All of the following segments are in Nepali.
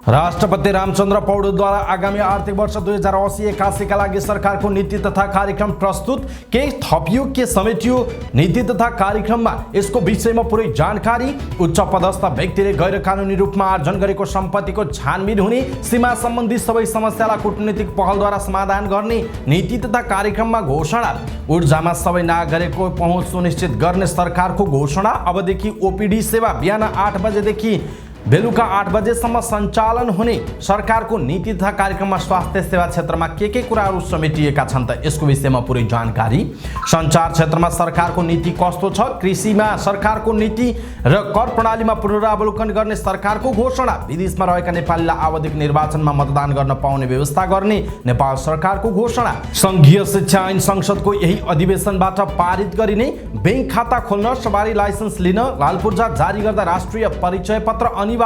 राष्ट्रपति रामचन्द्र पौडेलद्वारा आगामी आर्थिक वर्ष 2080-81 का लागि सरकारको नीति तथा कार्यक्रम प्रस्तुत। के थपियो के समेटियो नीति तथा कार्यक्रममा यसको विषयमा पुरै जानकारी। उच्च पदस्थ व्यक्तिले गैर कानुनी रूपमा आर्जन गरेको सम्पत्तिको छानबिन हुने, सीमा सम्बन्धी सबै समस्यालाई कूटनीतिक पहलद्वारा समाधान गर्ने नीति तथा कार्यक्रममा घोषणा। ऊर्जामा सबै नागरिकको पहुँच सुनिश्चित गर्ने सरकारको घोषणा। अबदेखि ओपीडी सेवा बिहान 8 बजेदेखि बेलुका 8 बजेसम्म सञ्चालन हुने सरकारको नीति तथा कार्यक्रममा स्वास्थ्य सेवा क्षेत्रमा के कुराहरू समेटिएका छन् त यसको विषयमा पुरै जानकारी। सञ्चार क्षेत्रमा सरकारको नीति कस्तो छ, कृषिमा सरकारको नीति र कर प्रणालीमा पुनरावलोकन गर्ने सरकारको घोषणा। विदेशमा रहेका नेपालीलाई आवधिक निर्वाचनमा मतदान गर्न पाउने व्यवस्था गर्ने नेपाल सरकारको घोषणा। संघीय शिक्षा ऐन संसदको यही अधिवेशनबाट पारित गरिने, बैंक खाता खोल्न सवारी लाइसेन्स लिन लालपुर्जा जारी गर्दा राष्ट्रिय परिचय पत्र अनिवार्य।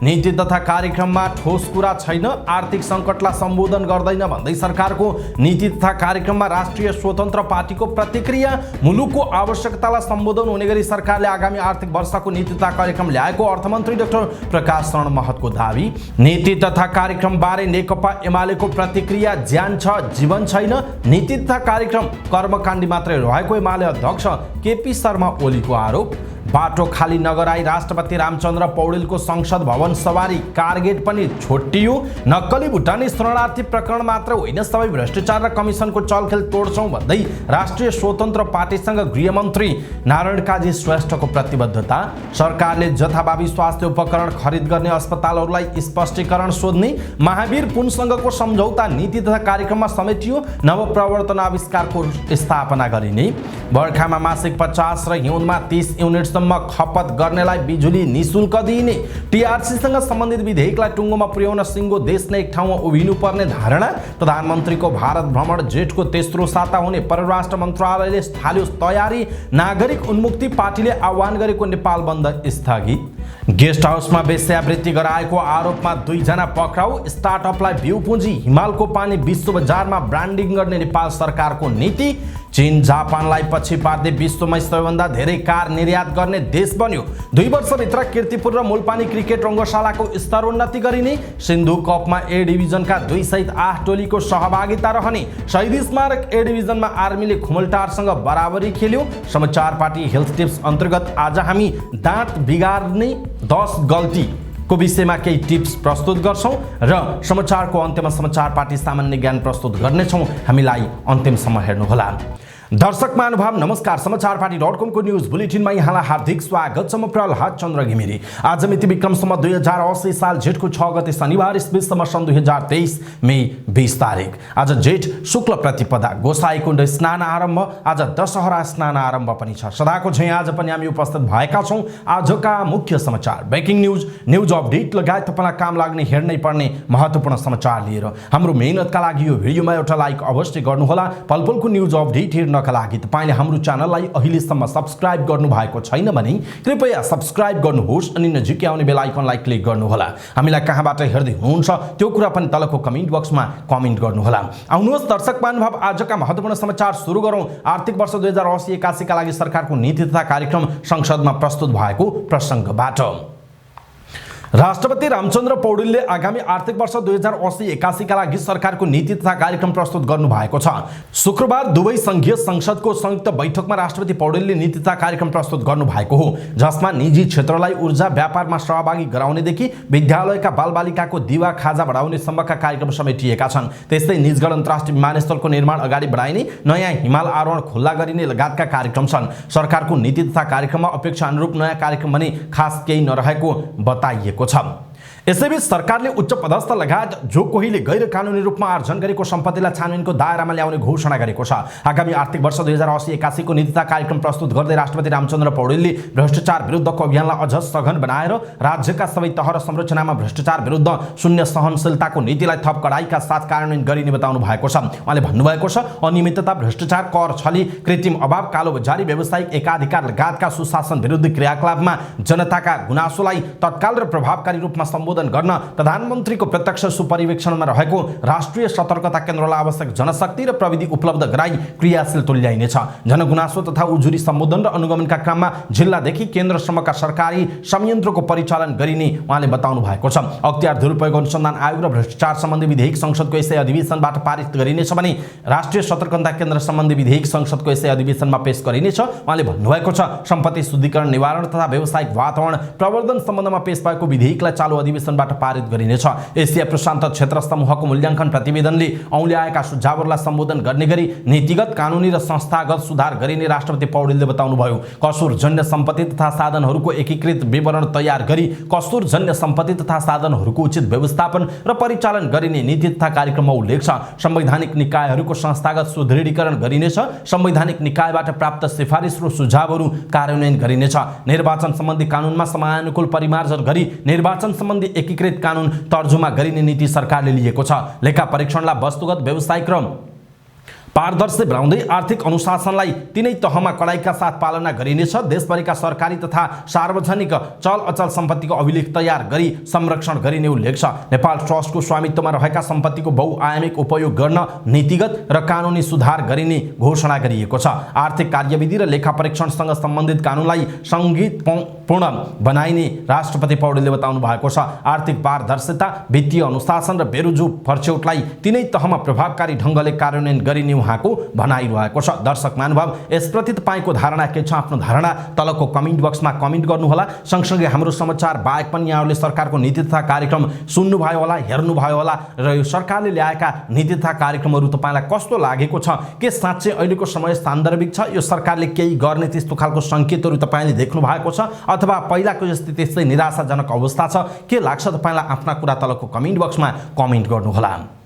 नीति तथा कार्यक्रममा ठोस कुरा छैन, आर्थिक सङ्कटलाई सम्बोधन गर्दैन भन्दै सरकारको नीति तथा कार्यक्रममा राष्ट्रिय स्वतन्त्र पार्टीको प्रतिक्रिया। मुलुकको आवश्यकतालाई सम्बोधन हुने गरी सरकारले आगामी आर्थिक वर्षको नीति तथा कार्यक्रम ल्याएको अर्थमन्त्री डाक्टर प्रकाश शरण महतको दावी। नीति तथा कार्यक्रमबारे नेकपा एमालेको प्रतिक्रिया, ज्यान छ जीवन छैन, नीति तथा कार्यक्रम कर्मकाण्डी मात्रै रहेको एमाले अध्यक्ष केपी शर्मा ओलीको आरोप। बाटो खाली नगराई राष्ट्रपति रामचन्द्र पौडेलको संसद भवन सवारी कारगेट पनि छोटियो। नक्कली भुटानी शरणार्थी प्रकरण मात्र होइन, सबै भ्रष्टाचार र कमिसनको चलखेल तोड्छौँ भन्दै राष्ट्रिय स्वतन्त्र पार्टीसँग गृहमन्त्री नारायण काजी श्रेष्ठको प्रतिबद्धता। सरकारले जथाभावी स्वास्थ्य उपकरण खरिद गर्ने अस्पतालहरूलाई स्पष्टीकरण सोध्ने। महावीर पुनसँगको सम्झौता नीति तथा कार्यक्रममा समेटियो। नवप्रवर्तन आविष्कारको स्थापना गरिने। बर्खामा मासिक 50 र हिउँदमा 30 युनिट खपत गर्नेलाई बिजुली निशुल्क दिइने। टीआरसीसँग सम्बन्धित विधेयकलाई टुङ्गोमा पुर्याउन सिङ्गो देश नै एक ठाउँमा उभिनुपर्ने धारणा। प्रधानमन्त्रीको भारत भ्रमण जेठको तेस्रो साता हुने परराष्ट्र मन्त्रालयले थाल्यो तयारी। नागरिक उन्मुक्ति पार्टीले आह्वान गरेको नेपाल बन्द स्थगित। गेस्ट हाउसमा वेश्यावृत्ति गराएको आरोपमा 2 जना पक्राउ। स्टार्टअपलाई बिउ पुँजी हिमालको पानी विश्व बजारमा ब्रान्डिङ गर्ने नेपाल सरकारको नीति। चीन जापानलाई पछि पार्दै विश्वमै सबैभन्दा धेरै कार निर्यात गर्ने देश बन्यो। 2 वर्षभित्र कीर्तिपुर र मूलपानी क्रिकेट रङ्गशालाको स्तरोन्नति गरिने। सिन्धु कपमा ए डिभिजनका 2 सहित 8 टोलीको सहभागिता रहने। शहीद स्मारक ए डिभिजनमा आर्मीले खुमलटारसँग बराबरी खेल्यो। समाचार पार्टी हेल्थ टिप्स अन्तर्गत आज हामी दाँत बिगार्ने 10 गल्ती को विषयमा केही टिप्स प्रस्तुत गर्छौं र समाचारको अन्त्यमा समाचार पार्टी सामान्य ज्ञान प्रस्तुत गर्नेछौं। हामीलाई अन्तिमसम्म हेर्नुहोला। दर्शक महानुभाव नमस्कार। समाचार पार्टी.com को न्यूज बुलेटिनमा यहाँलाई हार्दिक स्वागत छ। म प्रहलाद चन्द्र घिमिरे। आज मिति विक्रमसम्म 2080 साल जेठको 6 गते शनिबार ईस्वीसम्म सन् 2023 मे 20 तारिक। आज जेठ शुक्ल प्रतिपदा, गोसाई कुण्ड स्नान आरम्भ। आज दशहरा स्नान आरम्भ पनि छ। सदाको झैं आज पनि हामी उपस्थित भएका छौं आजका मुख्य समाचार, ब्रेकिङ न्यूज, न्यूज अपडेट लगायत तपाईलाई काम लाग्ने हेर्नै पर्ने महत्त्वपूर्ण समाचार लिएर। हाम्रो मेहनतका लागि यो भिडियोमा एउटा लाइक अवश्य गर्नुहोला। पलपलको न्यूज अपडेट हेर्न का लागि तपाईले हाम्रो च्यानललाई अहिलेसम्म सब्स्क्राइब गर्नु भएको छैन भने कृपया सब्स्क्राइब गर्नुहोस् अनि नजिकै आउने बेल आइकनलाई क्लिक गर्नुहोला। हामीलाई कहाँबाट हेर्दै हुनुहुन्छ त्यो कुरा पनि तलको कमेन्ट बक्समा कमेन्ट गर्नुहोला। आउनुहोस् दर्शक महानुभाव, आजका महत्त्वपूर्ण समाचार सुरु गरौँ। आर्थिक वर्ष 2080-81 का लागि सरकारको नीति तथा कार्यक्रम संसदमा प्रस्तुत भएको प्रसङ्गबाट। राष्ट्रपति रामचन्द्र पौडेलले आगामी आर्थिक वर्ष 2080-81 का लागि सरकारको नीति तथा कार्यक्रम प्रस्तुत गर्नु भएको छ। शुक्रबार दुवै संघीय संसदको संयुक्त बैठकमा राष्ट्रपति पौडेलले नीति तथा कार्यक्रम प्रस्तुत गर्नु भएको हो, जसमा निजी क्षेत्रलाई ऊर्जा व्यापारमा सहभागी गराउनेदेखि विद्यालयका बालबालिकाको दिवा खाजा बढाउने सम्मका कार्यक्रम समेटिएका छन्। त्यस्तै निजगढ अन्तर्राष्ट्रिय विमानस्थलको निर्माण अगाडि बढाइने, नयाँ हिमाल आरोहण खुल्ला गरिने लगायतका कार्यक्रम छन्। सरकारको नीति तथा कार्यक्रममा अपेक्षा अनुरूप नयाँ कार्यक्रम भने खास केही नरहेको बताइएको छ। यसैबीच सरकारले उच्च पदस्थ लगायत जो कोहीले गैर कानुनी रूपमा आर्जन गरेको सम्पत्तिलाई छानबिनको दायरामा ल्याउने घोषणा गरेको छ। आगामी आर्थिक वर्ष 2080-81 को नीति तथा कार्यक्रम प्रस्तुत गर्दै राष्ट्रपति रामचन्द्र पौडेलले भ्रष्टाचार विरुद्धको अभियानलाई अझ सघन बनाएर राज्यका सबै तह र संरचनामा भ्रष्टाचार विरुद्ध शून्य सहनशीलताको नीतिलाई थप कडाइका साथ कार्यान्वयन गरिने बताउनु भएको छ। उहाँले भन्नुभएको छ, अनियमितता, भ्रष्टाचार, कर छली, कृत्रिम अभाव, कालोबजारी, व्यावसायिक एकाधिकार लगायतका सुशासन विरुद्ध क्रियाकलापमा जनताका गुनासोलाई तत्काल र प्रभावकारी रूपमा सम्बोधन सम्बोधन गर्न प्रधानमन्त्रीको प्रत्यक्ष सुपरिवेक्षणमा रहेको राष्ट्रिय सतर्कता केन्द्रलाई आवश्यक जनशक्ति र प्रविधि उपलब्ध गराई क्रियाशील तुल्याइनेछ। जनगुनासो तथा उजुरी सम्बोधन र अनुगमनका क्रममा जिल्लादेखि केन्द्रसम्मका सरकारी संयन्त्रको परिचालन गरिने उहाँले बताउनु भएको छ। अख्तियार दुरुपयोग अनुसन्धान आयोग र भ्रष्टाचार सम्बन्धी विधेयक संसदको यसै अधिवेशनबाट पारित गरिनेछ भने राष्ट्रिय सतर्कता केन्द्र सम्बन्धी विधेयक संसदको यसै अधिवेशनमा पेश गरिनेछ। उहाँले भन्नुभएको छ, सम्पत्ति शुद्धिकरण, निवारण तथा व्यावसायिक वातावरण प्रवर्धन सम्बन्धमा पेश भएको विधेयकलाई चालु अधिवेशनबाट पारित गरिनेछ। एसिया प्रशान्त क्षेत्र समूहको मूल्याङ्कन प्रतिवेदनले औल्याएका सुझावहरूलाई सम्बोधन गर्ने गरी नीतिगत, कानुनी र संस्थागत सुधार गरिने राष्ट्रपति पौडेलले बताउनुभयो। कसुरजन्य सम्पत्ति तथा साधनहरूको एकीकृत विवरण तयार गरी कसुरजन्य सम्पत्ति तथा साधनहरूको उचित व्यवस्थापन र परिचालन गरिने नीति तथा कार्यक्रममा उल्लेख छ। संवैधानिक निकायहरूको संस्थागत सुदृढीकरण गरिनेछ। संवैधानिक निकायबाट प्राप्त सिफारिस र सुझावहरू कार्यान्वयन गरिनेछ। निर्वाचन सम्बन्धी कानुनमा समयानुकूल परिमार्जन गरी निर्वाचन सम्बन्धी एकीकृत कानुन तर्जुमा गरिने नीति सरकारले लिएको छ। लेखा परीक्षणलाई वस्तुगत, व्यावसायिक र पारदर्शी बनाउँदै आर्थिक अनुशासनलाई तीनै तहमा कडाइका साथ पालना गरिनेछ। देशभरिका सरकारी तथा सार्वजनिक चल अचल सम्पत्तिको अभिलेख तयार गरी संरक्षण गरिने उल्लेख छ। नेपाल ट्रस्टको स्वामित्वमा रहेका सम्पत्तिको बहुआयामिक उपयोग गर्न नीतिगत र कानुनी सुधार गरिने घोषणा गरिएको छ। आर्थिक कार्यविधि र लेखा परीक्षणसँग सम्बन्धित कानुनलाई संहितापूर्ण बनाइने राष्ट्रपति पौडेलले बताउनु भएको छ। आर्थिक पारदर्शिता, वित्तीय अनुशासन र बेरोजु फर्च्यौटलाई तीनै तहमा प्रभावकारी ढङ्गले कार्यान्वयन गरिने उहाँको भनाइरहेको छ। दर्शक महानुभाव, यसप्रति तपाईँको धारणा के छ? आफ्नो धारणा तलको कमेन्ट बक्समा कमेन्ट गर्नुहोला। सँगसँगै हाम्रो समाचार बाहेक पनि यहाँहरूले सरकारको नीति तथा कार्यक्रम सुन्नुभयो होला, हेर्नुभयो होला र यो सरकारले ल्याएका नीति तथा कार्यक्रमहरू तपाईँलाई कस्तो लागेको छ? के साँच्चै अहिलेको समय सान्दर्भिक छ? यो सरकारले केही गर्ने त्यस्तो खालको सङ्केतहरू तपाईँले देख्नु भएको छ अथवा पहिलाको जस्तै त्यस्तै निराशाजनक अवस्था छ? के लाग्छ तपाईँलाई? आफ्ना कुरा तलको कमेन्ट बक्समा कमेन्ट गर्नुहोला।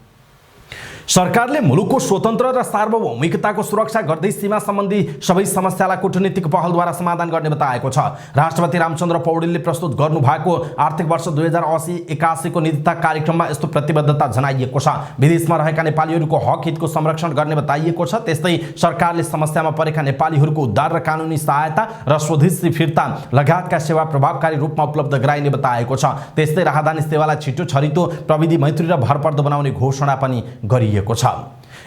सरकारले मुलुकको स्वतन्त्र र सार्वभौमिकताको सुरक्षा गर्दै सीमा सम्बन्धी सबै समस्यालाई कूटनीतिक पहलद्वारा समाधान गर्ने बताएको छ। राष्ट्रपति रामचन्द्र पौडेलले प्रस्तुत गर्नुभएको आर्थिक वर्ष 2080-81 को नीति तथा कार्यक्रममा यस्तो प्रतिबद्धता जनाइएको छ। विदेशमा रहेका नेपालीहरूको हक हितको संरक्षण गर्ने बताइएको छ। त्यस्तै सरकारले समस्यामा परेका नेपालीहरूको उद्धार र कानुनी सहायता र स्वदेशी फिर्ता लगायतका सेवा प्रभावकारी रूपमा उपलब्ध गराइने बताएको छ। त्यस्तै राहदानी सेवालाई छिटो छरितो, प्रविधि मैत्री र भरपर्दो बनाउने घोषणा पनि गरिएको छ।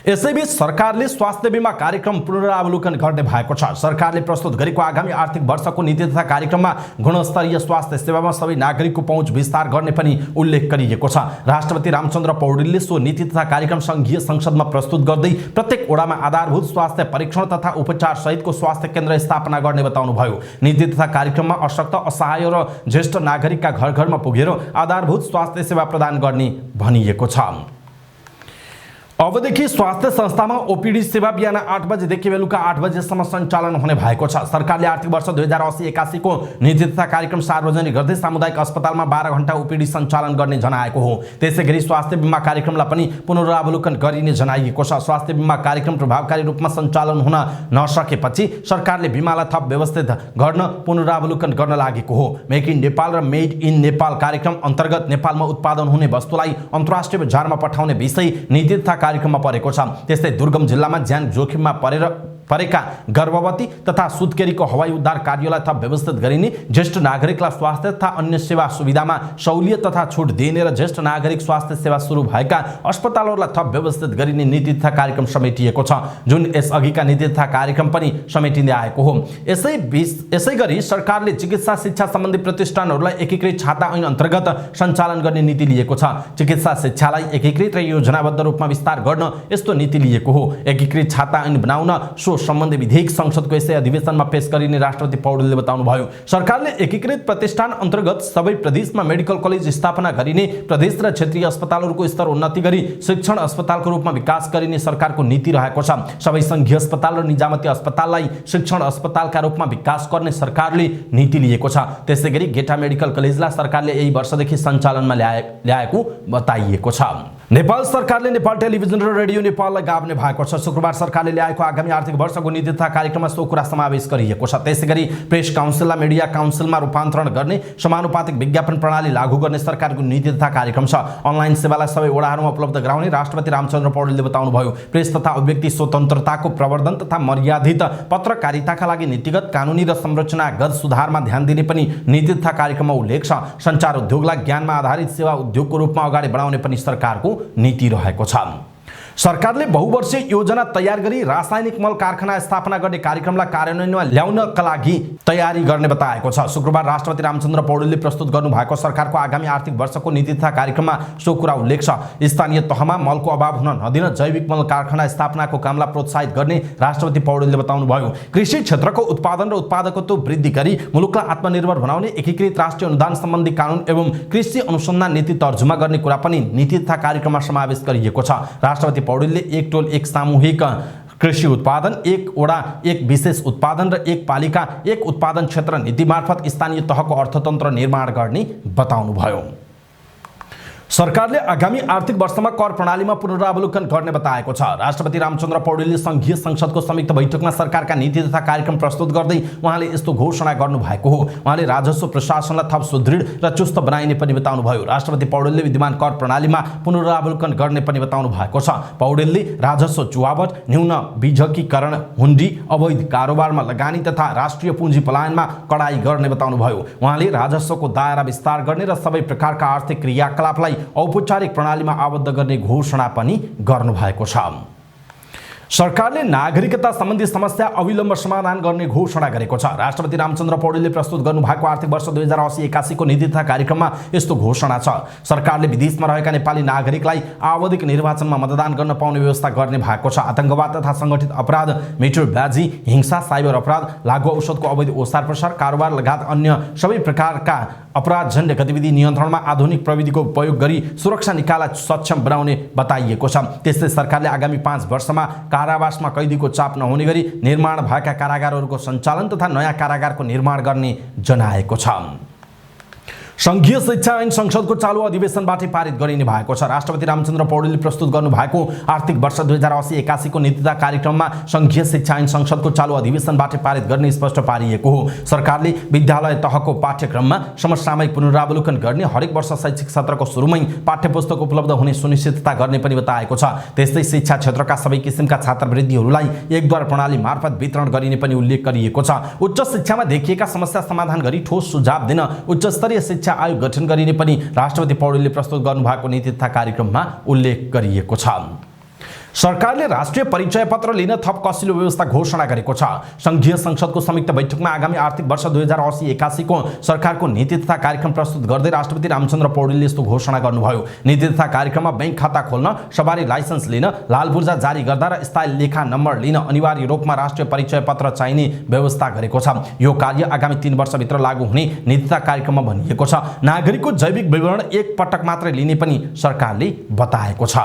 यसैबीच सरकारले स्वास्थ्य बीमा कार्यक्रम पुनरावलोकन गर्ने भएको छ। सरकारले प्रस्तुत गरेको आगामी आर्थिक वर्षको नीति तथा कार्यक्रममा गुणस्तरीय स्वास्थ्य सेवामा सबै नागरिकको पहुँच विस्तार गर्ने पनि उल्लेख गरिएको छ। राष्ट्रपति रामचन्द्र पौडेलले सो नीति तथा कार्यक्रम संघीय संसदमा प्रस्तुत गर्दै प्रत्येक वडामा आधारभूत स्वास्थ्य परीक्षण तथा उपचार सहितको स्वास्थ्य केन्द्र स्थापना गर्ने बताउनुभयो। नीति तथा कार्यक्रममा अशक्त, असहाय र ज्येष्ठ नागरिकका घर घरमा पुगेर आधारभूत स्वास्थ्य सेवा प्रदान गर्ने भनिएको छ। अबदेखि स्वास्थ्य संस्थामा ओपीडी सेवा बिहान 8 बजेदेखि बेलुका 8 बजेसम्म सञ्चालन हुने भएको छ। सरकारले आर्थिक वर्ष 2080-81 को नीति तथा कार्यक्रम सार्वजनिक गर्दै सामुदायिक अस्पतालमा 12 घण्टा ओपीडी सञ्चालन गर्ने जनाएको हो। त्यसैगरी स्वास्थ्य बीमा कार्यक्रमलाई पनि पुनरावलोकन गरिने जनाइएको छ। स्वास्थ्य बीमा कार्यक्रम प्रभावकारी रूपमा सञ्चालन हुन नसकेपछि सरकारले बीमालाई थप व्यवस्थित गर्न पुनरावलोकन गर्न लागेको हो। मेक इन नेपाल र मेड इन नेपाल कार्यक्रम अन्तर्गत नेपालमा उत्पादन हुने वस्तुलाई अन्तर्राष्ट्रिय बजारमा पठाउने विषय नीति तथा कार्यक्रममा परेको छ। त्यस्तै दुर्गम जिल्लामा ज्यान जोखिममा परेका गर्भवती तथा सुत्केरीको हवाई उद्धार कार्यलाई थप व्यवस्थित गरिने, ज्येष्ठ नागरिकलाई स्वास्थ्य तथा अन्य सेवा सुविधामा सहुलियत तथा छुट दिने र ज्येष्ठ नागरिक स्वास्थ्य सेवा सुरु भएका अस्पतालहरूलाई थप व्यवस्थित गरिने नीति तथा कार्यक्रम समेटिएको छ, जुन यसअघिका नीति तथा कार्यक्रम पनि समेटिँदै आएको हो। यसैगरी सरकारले चिकित्सा शिक्षा सम्बन्धी प्रतिष्ठानहरूलाई एकीकृत छाता ऐन अन्तर्गत सञ्चालन गर्ने नीति लिएको छ। चिकित्सा शिक्षालाई एकीकृत र योजनाबद्ध रूपमा विस्तार गर्न यस्तो नीति लिएको हो। एकीकृत छाता ऐन बनाउन सो सम्बन्धी विधेयक संसदको यसै अधिवेशनमा पेश गरिने राष्ट्रपति पौडेलले बताउनुभयो। सरकारले एकीकृत प्रतिष्ठान अन्तर्गत सबै प्रदेशमा मेडिकल कलेज स्थापना गरिने, प्रदेश र क्षेत्रीय अस्पतालहरूको स्तर उन्नति गरी शिक्षण अस्पतालको रूपमा विकास गरिने सरकारको नीति रहेको छ। सबै संघीय अस्पताल र निजामती अस्पताललाई शिक्षण अस्पतालका रूपमा विकास गर्ने सरकारले नीति लिएको छ। त्यसैगरी गेटा मेडिकल कलेजलाई सरकारले यही वर्षदेखि सञ्चालनमा ल्याएको बताइएको छ। नेपाल सरकारले नेपाल टेलिभिजन र रेडियो नेपाललाई गाभ्ने भएको छ। शुक्रबार सरकारले ल्याएको आगामी आर्थिक वर्षको नीति तथा कार्यक्रममा सो कुरा समावेश गरिएको छ। त्यसैगरी प्रेस काउन्सिललाई मिडिया काउन्सिलमा रूपान्तरण गर्ने, समानुपातिक विज्ञापन प्रणाली लागू गर्ने सरकारको नीति तथा कार्यक्रम छ। अनलाइन सेवालाई सबै वडाहरूमा उपलब्ध गराउने राष्ट्रपति रामचन्द्र पौडेलले बताउनुभयो। प्रेस तथा अभिव्यक्ति स्वतन्त्रताको प्रवर्धन तथा मर्यादित पत्रकारिताका लागि नीतिगत, कानुनी र संरचनागत सुधारमा ध्यान दिने पनि नीति तथा कार्यक्रममा उल्लेख छ। सञ्चार उद्योगलाई ज्ञानमा आधारित सेवा उद्योगको रूपमा अगाडि बढाउने पनि सरकारको नीति रहेको छ। सरकारले बहुवर्षीय योजना तयार गरी रासायनिक मल कारखाना स्थापना गर्ने कार्यक्रमलाई कार्यान्वयनमा ल्याउनका लागि तयारी गर्ने बताएको छ। शुक्रबार राष्ट्रपति रामचन्द्र पौडेलले प्रस्तुत गर्नुभएको सरकारको आगामी आर्थिक वर्षको नीति तथा कार्यक्रममा सो कुरा उल्लेख छ। स्थानीय तहमा मलको अभाव हुन नदिन जैविक मल कारखाना स्थापनाको कामलाई प्रोत्साहित गर्ने राष्ट्रपति पौडेलले बताउनुभयो। कृषि क्षेत्रको उत्पादन र उत्पादकत्व वृद्धि गरी मुलुकलाई आत्मनिर्भर बनाउने एकीकृत राष्ट्रिय अनुदान सम्बन्धी कानुन एवं कृषि अनुसन्धान नीति तर्जुमा गर्ने कुरा पनि नीति तथा कार्यक्रममा समावेश गरिएको छ। राष्ट्रपति पौडेलले एक टोल एक सामूहिक कृषि उत्पादन, एक वडा एक विशेष उत्पादन र एक पालिका एक उत्पादन क्षेत्र नीति मार्फत स्थानीय तहको अर्थतन्त्र निर्माण गर्ने बताउनुभयो। सरकारले आगामी आर्थिक वर्षमा कर प्रणालीमा पुनरावलोकन गर्ने बताएको छ। राष्ट्रपति रामचन्द्र पौडेलले संघीय संसदको संयुक्त बैठकमा सरकारका नीति तथा कार्यक्रम प्रस्तुत गर्दै उहाँले यस्तो घोषणा गर्नुभएको हो। उहाँले राजस्व प्रशासनलाई थप सुदृढ र चुस्त बनाइने पनि बताउनुभयो। राष्ट्रपति पौडेलले विद्यमान कर प्रणालीमा पुनरावलोकन गर्ने पनि बताउनु भएको छ। पौडेलले राजस्व चुहावट, न्यून बिजकीकरण, हुन्डी, अवैध कारोबारमा लगानी तथा राष्ट्रिय पुँजी पलायनमा कडाई गर्ने बताउनुभयो। उहाँले राजस्वको दायरा विस्तार गर्ने र सबै प्रकारका आर्थिक क्रियाकलापलाई औपचारिक प्रणालीमा आबद्ध गर्ने घोषणा पनि गर्नुभएको छ। सरकारले नागरिकता सम्बन्धी समस्या अविलम्ब समाधान गर्ने घोषणा गरेको छ। राष्ट्रपति रामचन्द्र पौडेलले प्रस्तुत गर्नुभएको आर्थिक वर्ष 2080-81 को नीति तथा कार्यक्रममा यस्तो घोषणा छ। सरकारले विदेशमा रहेका नेपाली नागरिकलाई आवधिक निर्वाचनमा मतदान गर्न पाउने व्यवस्था गर्ने भएको छ। आतंकवाद तथा संगठित अपराध, मिटरबाजी, हिंसा, साइबर अपराध, लागु औषधको अवैध ओसार प्रसार, कारोबार लगायत अन्य सबै प्रकारका अपराधजन्य गतिविधि नियन्त्रणमा आधुनिक प्रविधिको उपयोग गरी सुरक्षा निकायलाई सक्षम बनाउने बताइएको छ। त्यस्तै सरकारले आगामी 5 वर्षमा कारावासमा कैदीको चाप नहुने गरी निर्माण भएका कारागारहरूको सञ्चालन तथा नयाँ कारागारको निर्माण गर्ने जनाएको छ। संघीय शिक्षा ऐन संसदको चालू अधिवेशनबाटै पारित गरिने भएको छ। राष्ट्रपति रामचन्द्र पौडेलले प्रस्तुत गर्नुभएको आर्थिक वर्ष 2080-81 को नीति तथा कार्यक्रममा संघीय शिक्षा ऐन संसदको चालू अधिवेशनबाटै पारित गर्ने स्पष्ट पारिएको हो। सरकारले विद्यालय तहको पाठ्यक्रममा समसामयिक पुनरावलोकन गर्ने, हरेक वर्ष शैक्षिक सत्रको सुरुमै पाठ्यपुस्तक उपलब्ध हुने सुनिश्चितता गर्ने पनि बताएको छ। त्यस्तै शिक्षा क्षेत्रका सबै किसिमका छात्रवृत्तिहरूलाई एकद्वार प्रणाली मार्फत वितरण गरिने पनि उल्लेख गरिएको छ। उच्च शिक्षामा देखिएका समस्या समाधान गरी ठोस सुझाव दिन उच्चस्तरीय शिक्षा आयोग गठन गरिने पनि राष्ट्रपति पौडेलले प्रस्तुत गर्नुभएको नीति तथा कार्यक्रममा उल्लेख गरिएको छ। सरकारले राष्ट्रिय परिचय पत्र लिन थप कसिलो व्यवस्था घोषणा गरेको छ। संघीय संसदको संयुक्त बैठकमा आगामी आर्थिक वर्ष 2080-81 को सरकारको नीति तथा कार्यक्रम प्रस्तुत गर्दै राष्ट्रपति रामचन्द्र पौडेलले यस्तो घोषणा गर्नुभयो। नीति तथा कार्यक्रममा बैंक खाता खोल्न, सवारी लाइसेन्स लिन, लाल पूर्जा जारी गर्दा र स्थायी लेखा नम्बर लिन अनिवार्य रूपमा राष्ट्रिय परिचय पत्र चाहिने व्यवस्था गरेको छ। यो कार्य आगामी 3 वर्षभित्र लागू हुने नीति तथा कार्यक्रममा भनिएको छ। नागरिकको जैविक विवरण एक पटक मात्रै लिने पनि सरकारले बताएको छ।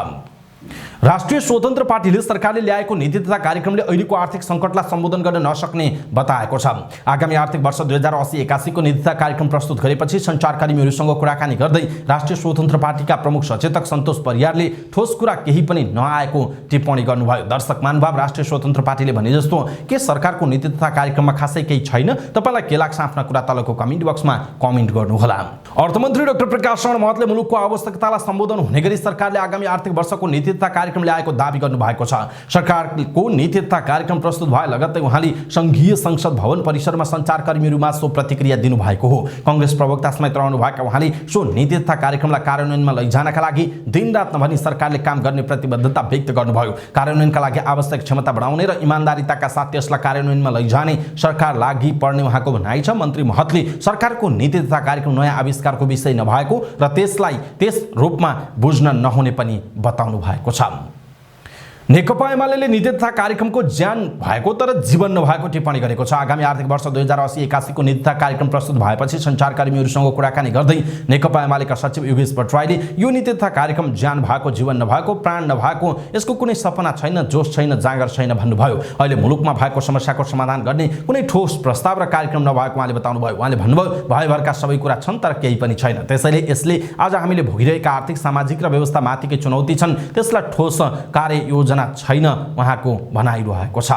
राष्ट्रिय स्वतन्त्र पार्टीले सरकारले ल्याएको नीति तथा कार्यक्रमले अहिलेको आर्थिक सङ्कटलाई सम्बोधन गर्न नसक्ने बताएको छ। आगामी आर्थिक वर्ष 2080-81 को नीति तथा कार्यक्रम प्रस्तुत गरेपछि सञ्चारकर्मीहरूसँग कुराकानी गर्दै राष्ट्रिय स्वतन्त्र पार्टीका प्रमुख सचेतक सन्तोष परियारले ठोस कुरा केही पनि नआएको टिप्पणी गर्नुभयो। दर्शक महानुभाव, राष्ट्रिय स्वतन्त्र पार्टीले भने जस्तो के सरकारको नीति तथा कार्यक्रममा खासै केही छैन? तपाईलाई के लाग्छ? आफ्ना कुरा तलको कमेन्ट बक्समा कमेन्ट गर्नुहोला। अर्थमन्त्री डाक्टर प्रकाश शरण महतले मुलुकको आवश्यकतालाई सम्बोधन हुने गरी सरकारले आगामी आर्थिक वर्षको नीति तथा कार्यक्रम ल्याएको दाबी गर्नुभएको छ। सरकारको नीति तथा कार्यक्रम प्रस्तुत भए लगत्तै उहाँले संघीय संसद भवन परिसरमा सञ्चारकर्मीहरूमा सो प्रतिक्रिया दिनुभएको हो। कांग्रेस प्रवक्ता समेत रहनुभएका उहाँले सो नीति तथा कार्यक्रमलाई कार्यान्वयनमा लैजानका लागि दिनरात नभनी सरकारले काम गर्ने प्रतिबद्धता व्यक्त गर्नुभयो। कार्यान्वयनका लागि आवश्यक क्षमता बढाउने र इमानदारीताका साथ त्यसलाई कार्यान्वयनमा लैजाने सरकार लागि पर्ने उहाँको भनाइ छ। मन्त्री महतले सरकारको नीति तथा कार्यक्रम नयाँ आविष्कारको विषय नभएको र त्यसलाई त्यस रूपमा बुझ्न नहुने पनि बताउनु भएको छ। नेकपा एमाले नीति तथा कार्यक्रमको ज्यान भएको तर जीवन नभएको टिप्पणी गरेको छ। आगामी आर्थिक वर्ष 2080-81 को नीति तथा कार्यक्रम प्रस्तुत भएपछि सञ्चारकर्मीहरूसँग कुराकानी गर्दै नेकपा एमालेका सचिव योगेश भट्टराईले यो नीति तथा कार्यक्रम ज्यान भएको, जीवन नभएको, प्राण नभएको, यसको कुनै सपना छैन, जोश छैन, जाँगर छैन भन्नुभयो। अहिले मुलुकमा भएको समस्याको समाधान गर्ने कुनै ठोस प्रस्ताव र कार्यक्रम नभएको उहाँले बताउनुभयो। उहाँले भन्नुभयो, भयभरका सबै कुरा छन् तर केही पनि छैन। त्यसैले यसले आज हामीले भोगिरहेका आर्थिक, सामाजिक र व्यवस्थामाथिकै चुनौती छन्, त्यसलाई ठोस कार्य योजना छैन उहाँको भनाइरहेको छ।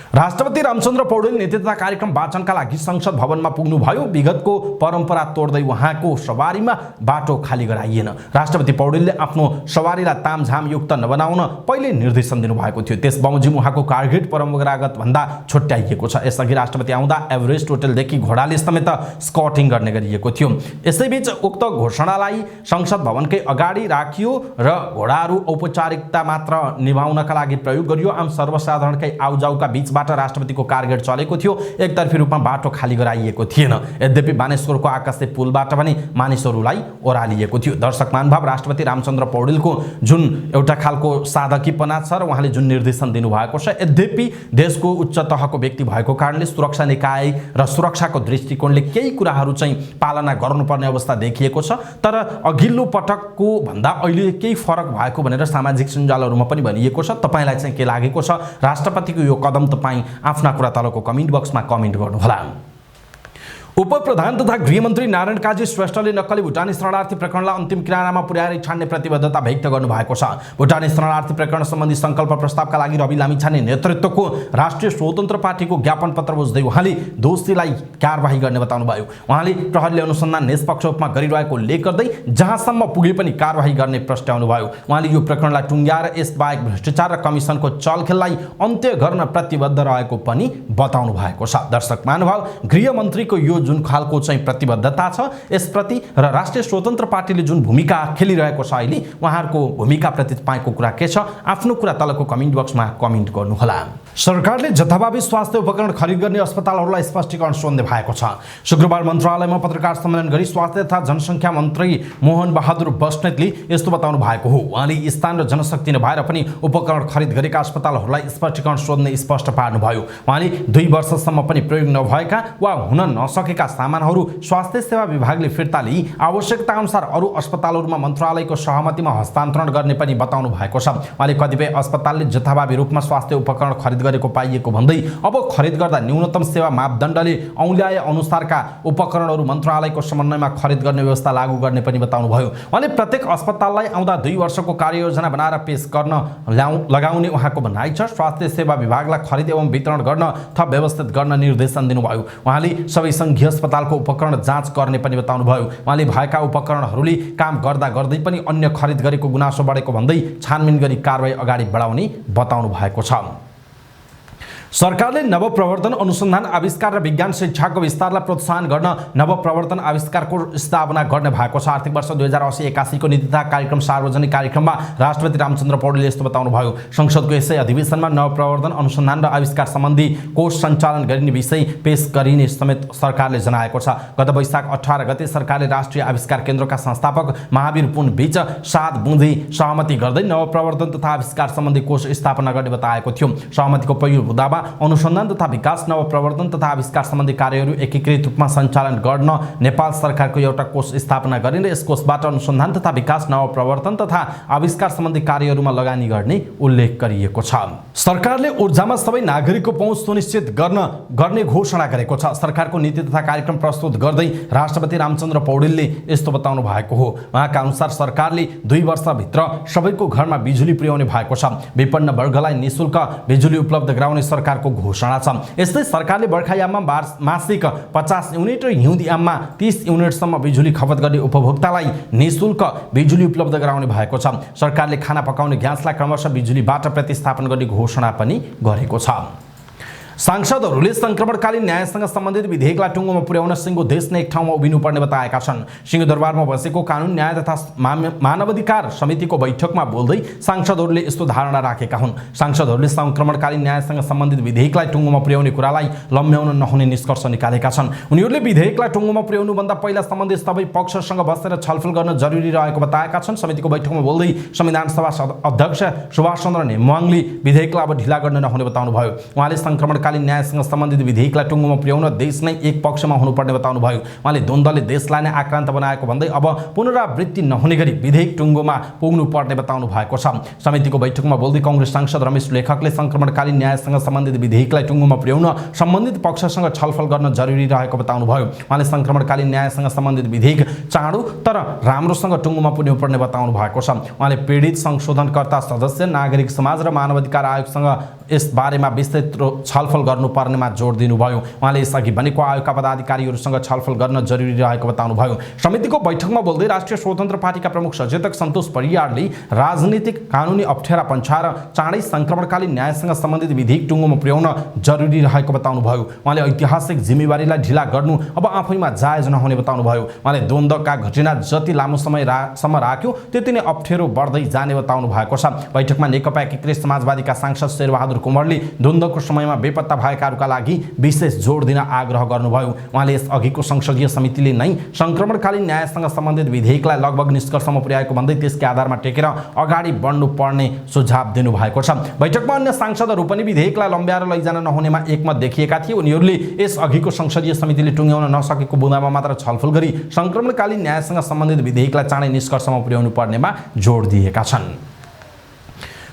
राष्ट्रपति रामचन्द्र पौडेल नीति तथा कार्यक्रम वाचनका लागि संसद भवनमा पुग्नुभयो। विगतको परम्परा तोड्दै उहाँको सवारीमा बाटो खाली गराइएन। राष्ट्रपति पौडेलले आफ्नो सवारीलाई तामझामयुक्त नबनाउन पहिले निर्देशन दिनुभएको थियो। त्यस बमोजिम उहाँको कारगेट परम्परागत भन्दा छुट्याइएको छ। यसअघि राष्ट्रपति आउँदा एभरेस्ट होटलदेखि घोडाले समेत स्कटिङ गर्ने गरिएको थियो। यसैबीच उक्त घोषणालाई संसद भवनकै अगाडि राखियो र घोडाहरू औपचारिकता मात्र निभाउनका लागि प्रयोग गरियो। आम सर्वसाधारणकै आउजाउका बीचबाट राष्ट्रपतिको कारगेट चलेको थियो। एकतर्फी रूपमा बाटो खाली गराइएको थिएन। यद्यपि बानेश्वरको आकाशे पुलबाट पनि मानिसहरूलाई ओह्रालिएको थियो। दर्शक महानुभाव, राष्ट्रपति रामचन्द्र पौडेलको जुन एउटा खालको साधकीपना छ र उहाँले जुन निर्देशन दिनुभएको छ, यद्यपि देशको उच्च तहको व्यक्ति भएको कारणले सुरक्षा निकाय र सुरक्षाको दृष्टिकोणले केही कुराहरू चाहिँ पालना गर्नुपर्ने अवस्था देखिएको छ। तर अघिल्लो पटकको भन्दा अहिले केही फरक भएको भनेर सामाजिक सञ्जालहरूमा पनि भनिएको छ। तपाईलाई चाहिँ के लागेको छ? राष्ट्रपतिको यो कदम तपाईँ आफ्ना कुरा तलको कमेन्ट बक्समा कमेन्ट गर्नुहोला। उपप्रधान तथा गृहमन्त्री नारायण काजी श्रेष्ठले नक्कली भुटानी शरणार्थी प्रकरणलाई अन्तिम किनारामा पुर्याएर छाड्ने प्रतिबद्धता व्यक्त गर्नुभएको छ। भुटानी शरणार्थी प्रकरण सम्बन्धी संकल्प प्रस्तावका लागि रवि लामिछाने नेतृत्वको राष्ट्रिय स्वतन्त्र पार्टीको ज्ञापन पत्र बुझ्दै उहाँले दोषीलाई कारबाही गर्ने बताउनुभयो। उहाँले प्रहरीले अनुसन्धान निष्पक्ष रूपमा गरिरहेको उल्लेख गर्दै जहाँसम्म पुगे पनि कारबाही गर्ने प्रस्ताउनुभयो। उहाँले यो प्रकरणलाई टुङ्ग्याएर यसबाहेक भ्रष्टाचार र कमिसनको चलखेललाई अन्त्य गर्न प्रतिबद्ध रहेको पनि बताउनु भएको छ। दर्शक महानुभाव, गृहमन्त्रीको यो जुन खालको चाहिँ प्रतिबद्धता छ, यसप्रति र राष्ट्रिय स्वतन्त्र पार्टीले जुन भूमिका खेलिरहेको छ अहिले, उहाँहरूको भूमिकाप्रति तपाईँको कुरा के छ? आफ्नो कुरा तलको कमेन्ट बक्समा कमेन्ट गर्नुहोला। सरकारले जथाभावी स्वास्थ्य उपकरण खरिद गर्ने अस्पतालहरूलाई स्पष्टीकरण सोध्ने भएको छ। शुक्रबार मन्त्रालयमा पत्रकार सम्मेलन गरी स्वास्थ्य तथा जनसङ्ख्या मन्त्री मोहन बहादुर बस्नेतले यस्तो बताउनु भएको हो। उहाँले स्थान र जनशक्ति नभएर पनि उपकरण खरिद गरेका अस्पतालहरूलाई स्पष्टीकरण सोध्ने स्पष्ट पार्नुभयो। उहाँले 2 वर्षसम्म पनि प्रयोग नभएका वा हुन नसकेका सामानहरू स्वास्थ्य सेवा विभागले फिर्ता लिई आवश्यकता अनुसार अरू अस्पतालहरूमा मन्त्रालयको सहमतिमा हस्तान्तरण गर्ने पनि बताउनु भएको छ। उहाँले कतिपय अस्पतालले जथाभावी रूपमा स्वास्थ्य उपकरण खरिद गरेको पाइएको भन्दै अब खरिद गर्दा न्यूनतम सेवा मापदण्डले औँल्याए अनुसारका उपकरणहरू मन्त्रालयको समन्वयमा खरिद गर्ने व्यवस्था लागू गर्ने पनि बताउनुभयो। उहाँले प्रत्येक अस्पताललाई आउँदा 2 वर्षको कार्ययोजना बनाएर पेश गर्न लगाउने उहाँको भनाइ छ। स्वास्थ्य सेवा विभागलाई खरिद एवं वितरण गर्न थप व्यवस्थित गर्न निर्देशन दिनुभयो। उहाँले सबै सङ्घीय अस्पतालको उपकरण जाँच गर्ने पनि बताउनुभयो। उहाँले भएका उपकरणहरूले काम गर्दा गर्दै पनि अन्य खरिद गरेको गुनासो बढेको भन्दै छानबिन गरी कारबाही अगाडि बढाउने बताउनु भएको छ। सरकारले नवप्रवर्तन, अनुसन्धान, आविष्कार र विज्ञान शिक्षाको विस्तारलाई प्रोत्साहन गर्न नवप्रवर्तन आविष्कारको स्थापना गर्ने भएको छ। आर्थिक वर्ष 2080-81 को नीति तथा कार्यक्रम सार्वजनिक कार्यक्रममा राष्ट्रपति रामचन्द्र पौडेलले यस्तो बताउनुभयो। संसदको यसै अधिवेशनमा नवप्रवर्तन, अनुसन्धान र आविष्कार सम्बन्धी कोष सञ्चालन गरिने विषय पेश गरिने समेत सरकारले जनाएको छ। गत वैशाख 18 गते सरकारले राष्ट्रिय आविष्कार केन्द्रका संस्थापक महावीर पुन बीच 7 बुँदे सहमति गर्दै नवप्रवर्तन तथा आविष्कार सम्बन्धी कोष स्थापना गर्ने बताएको थियो। सहमतिको पहिलो बुँदामा अनुसन्धान तथा विकास, नवप्रवर्तन तथा आविष्कार सम्बन्धी कार्यहरू एकीकृत रूपमा सञ्चालन गर्न नेपाल सरकारको एउटा कोष स्थापना गरिने, यस कोषबाट अनुसन्धान तथा विकास, नवप्रवर्तन तथा आविष्कार सम्बन्धी कार्यहरूमा लगानी गर्ने उल्लेख गरिएको छ। सरकारले ऊर्जामा सबै नागरिकको पहुँच सुनिश्चित गर्ने घोषणा गरेको छ। सरकारको नीति तथा कार्यक्रम प्रस्तुत गर्दै राष्ट्रपति रामचन्द्र पौडेलले यस्तो बताउनु भएको हो। उहाँका अनुसार सरकारले 2 वर्षभित्र सबैको घरमा बिजुली पुर्याउने भएको छ। विपन्न वर्गलाई निःशुल्क बिजुली उपलब्ध गराउने सरकारको घोषणा छ। यस्तै सरकारले बर्खायाममा मासिक 50 युनिट र हिउँदयाममा 30 युनिटसम्म बिजुली खपत गर्ने उपभोक्तालाई निःशुल्क बिजुली उपलब्ध गराउने भएको छ। सरकारले खाना पकाउने ग्यासलाई क्रमशः बिजुलीबाट प्रतिस्थापन गर्ने घोषणा पनि गरेको छ। सांसदहरूले संक्रमणकालीन न्यायसँग सम्बन्धित विधेयकलाई टुङ्गोमा पुर्याउन सिङ्गो देश नै एक ठाउँमा उभिनुपर्ने बताएका छन्। सिंहदरबारमा बसेको कानुन न्याय तथा मानवाधिकार समितिको बैठकमा बोल्दै सांसदहरूले यस्तो धारणा राखेका हुन्। सांसदहरूले संक्रमणकालीन न्यायसँग सम्बन्धित विधेयकलाई टुङ्गोमा पुर्याउने कुरालाई लम्ब्याउन नहुने निष्कर्ष निकालेका छन्। उनीहरूले विधेयकलाई टुङ्गोमा पुर्याउनुभन्दा पहिला सम्बन्धित सबै पक्षसँग बसेर छलफल गर्न जरुरी रहेको बताएका छन्। समितिको बैठकमा बोल्दै संविधान सभा अध्यक्ष सुभाष चन्द्र नेमाङले विधेयकलाई अब ढिला गर्न नहुने बताउनुभयो। उहाँले संक्रमणकालीन न्यायसँग सम्बन्धित विधेयकलाई टुङ्गोमा पुर्याउन देश नै एक पक्षमा हुनुपर्ने बताउनुभयो। उहाँले द्वन्द्वले देशलाई नै आक्रान्त बनाएको भन्दै अब पुनरावृत्ति नहुने गरी विधेयक टुङ्गोमा पुग्नुपर्ने बताउनु भएको छ। समितिको बैठकमा बोल्दै कांग्रेस सांसद रमेश लेखकले संक्रमणकालीन न्यायसँग सम्बन्धित विधेयकलाई टुङ्गोमा पुर्याउन सम्बन्धित पक्षसँग छलफल गर्न जरुरी रहेको बताउनुभयो। उहाँले संक्रमणकालीन न्यायसँग सम्बन्धित विधेयक चाँडो तर राम्रोसँग टुङ्गोमा पुर्याउनुपर्ने बताउनु भएको छ। उहाँले पीडित संशोधनकर्ता सदस्य, नागरिक समाज र मानवाधिकार आयोगसँग यस बारेमा विस्तृत छलफल गर्नुपर्नेमा जोड दिनुभयो। उहाँले यसअघि बनेको आयोगका पदाधिकारीहरूसँग छलफल गर्न जरुरी रहेको बताउनुभयो। समितिको बैठकमा बोल्दै राष्ट्रिय स्वतन्त्र पार्टीका प्रमुख सचेतक सन्तोष परियारले राजनीतिक कानुनी अप्ठ्यारा पन्छाएर चाँडै संक्रमणकालीन न्यायसँग सम्बन्धित विधेयक टुङ्गोमा पुर्याउन जरुरी रहेको बताउनुभयो। उहाँले ऐतिहासिक जिम्मेवारीलाई ढिला गर्नु अब आफैमा जायज नहुने बताउनुभयो। उहाँले द्वन्द्वका घटना जति लामो समयसम्म राख्यो त्यति नै अप्ठ्यारो बढ्दै जाने बताउनु भएको छ। बैठकमा नेकपा एकीकृत समाजवादीका सांसद शेरबहादुर कुँवरले द्वन्द्वको समयमा बेपत्ता भएकाहरूका लागि विशेष जोड दिन आग्रह गर्नुभयो। उहाँले यस अघिको संसदीय समितिले नै संक्रमणकालीन न्यायसँग सम्बन्धित विधेयकलाई लगभग निष्कर्षमा पुर्याएको भन्दै त्यसकै आधारमा टेकेर अगाडि बढ्नुपर्ने सुझाव दिनुभएको छ। बैठकमा अन्य सांसदहरू पनि विधेयकलाई लम्ब्याएर लैजान नहुनेमा एकमत देखिएका थिए। उनीहरूले यस अघिको संसदीय समितिले टुङ्ग्याउन नसकेको बुँदामा मात्र छलफल गरी संक्रमणकालीन न्यायसँग सम्बन्धित विधेयकलाई चाँडै निष्कर्षमा पुर्याउनु पर्नेमा जोड दिएका छन्।